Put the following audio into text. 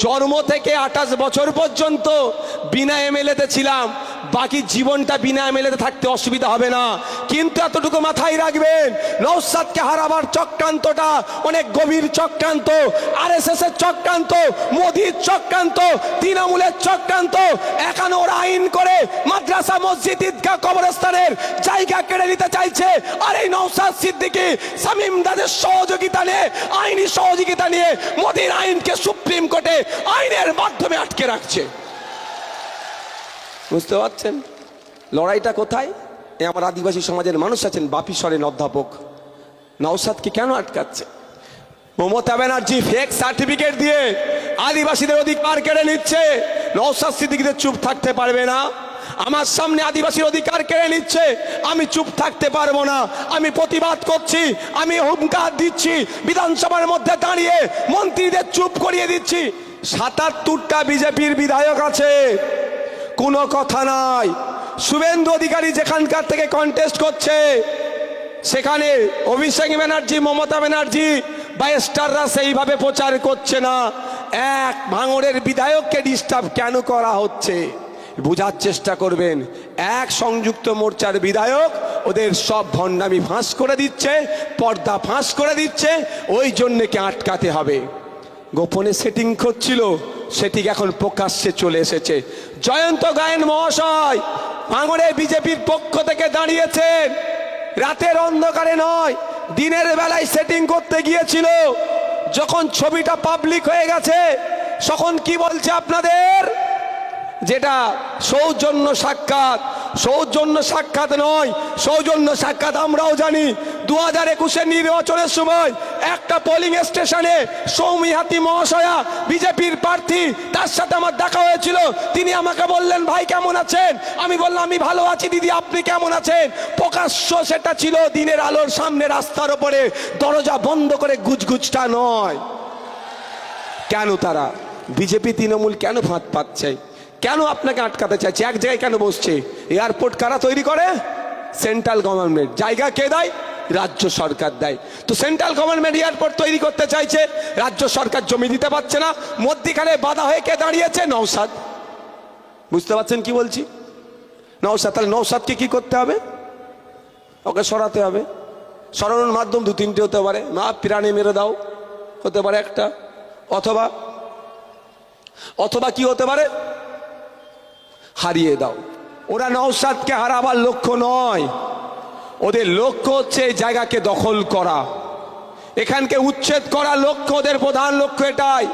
জন্ম থেকে 28 বছর পর্যন্ত বিনা এমএলএতে ছিলাম, বাকি জীবনটা বিনা এমএলএতে থাকতে অসুবিধা হবে না। কিন্তু এতটুকু মাথায় রাখবেন, নওশাদকে হারাবার চক্রান্তটা অনেক গভীর চক্রান্ত, আরএসএস এর চক্রান্ত, মোদির চক্রান্ত, তৃণমূলের চক্রান্ত। এখানে ওরা আইন করে মাদ্রাসা, মসজিদ, ঈদগাহ, কবরস্থানের জায়গা কেড়ে নিতে চাইছে। আর এই নওশাদ সিদ্দিকী, শামীম দাদের সহযোগিতা নিয়ে, আইনি সহযোগিতা নিয়ে মোদির আইনকে সুপ্রিম কোর্টে আইনের মাধ্যমে আটকে রাখছে। বুঝতে পারছেন লড়াইটা কোথায়? আমার আদিবাসী সমাজের মানুষ আছেন, বাপি সরেন অধ্যাপক, নওশাদকে কেন আটকাচ্ছে? মমতা ব্যানার্জি ফেক সার্টিফিকেট দিয়ে আদিবাসীদের অধিকার কেড়ে নিচ্ছে, নওশাদ সিদ্দিকীদের চুপ থাকতে পারবে না। আমার সামনে আদিবাসীর অধিকার কেড়ে নিচ্ছে, আমি চুপ থাকতে পারবো না, আমি প্রতিবাদ করছি, আমি হুঙ্কার দিচ্ছি, বিধানসভার মধ্যে দাঁড়িয়ে মন্ত্রীদের চুপ করিয়ে দিচ্ছি। ৭৭টা বিজেপির বিধায়ক আছে, কোনো কথা নাই। শুভেন্দু অধিকারী যেখানকার থেকে কন্টেস্ট করছে, সেখানে অভিষেক ব্যানার্জি, মমতা ব্যানার্জি বা স্টাররা সেইভাবে প্রচার করছে না। এক ভাঙড়ের বিধায়ককে ডিস্টার্ব কেন করা হচ্ছে বোঝার চেষ্টা করবেন। এক সংযুক্ত মোর্চার বিধায়ক ওদের সব ভণ্ডামি ফাঁস করে দিচ্ছে, পর্দা ফাঁস করে দিচ্ছে, ওই জন্যকে আটকাতে হবে। গোপনে সেটিং করছিল, সেটিং এখন প্রকাশ্যে চলে এসেছে। জয়ন্ত গায়েন মহাশয় ভাঙড়ে বিজেপির পক্ষ থেকে দাঁড়িয়েছেন, রাতের অন্ধকারে নয়, দিনের বেলায় সেটিং করতে গিয়েছিল। যখন ছবিটা পাবলিক হয়ে গেছে, তখন কি বলছে আপনাদের? যেটা সৌজন্য সাক্ষাৎ, সৌজন্য সাক্ষাৎ নয়, সৌজন্য সাক্ষাৎ আমরাও জানি। 2021-এর নির্বাচনের সময় একটা পোলিং স্টেশনে সৌমি হাতি মহাশয়া বিজেপির প্রার্থী, তার সাথে আমার দেখা হয়েছিল। তিনি আমাকে বললেন, ভাই কেমন আছেন? আমি বললাম, আমি ভালো আছি দিদি, আপনি কেমন আছেন? প্রকাশ্য সেটা ছিল, দিনের আলোর সামনে রাস্তার ওপরে, দরজা বন্ধ করে, গুজগুজটা নয়। কেন তারা বিজেপি তৃণমূল কেন ফাঁদ পাচ্ছে? কেন আপনাকে আটকাতে চাইছে? এক জায়গায় কেন বসছে? এয়ারপোর্ট কারা তৈরি করে? Central government. জায়গা কে দেয়? রাজ্য সরকার দেয়। তো সেন্ট্রাল গভর্নমেন্ট এয়ারপোর্ট তৈরি করতে চাইছে, রাজ্য সরকার জমি দিতে পারছে না, মধ্যিখানে বাধা হয়ে কে দাঁড়িয়েছে? নওশাদ। বুঝতে পারছেন কি বলছি? নওশাদ। তাহলে নওশাদকে কি করতে হবে? ওকে সরাতে হবে। সরানোর মাধ্যম 2-3টে হতে পারে। মা প্রাণে মেরে দাও হতে পারে একটা, অথবা কি হতে পারে? হারিয়ে দাও। ওরা নওশাদকে হারাবার লক্ষ্য নয়, ওদের লক্ষ্য হচ্ছে এই জায়গাকে দখল করা, এখানকে উচ্ছেদ করা লক্ষ্য, ওদের প্রধান লক্ষ্য এটাই।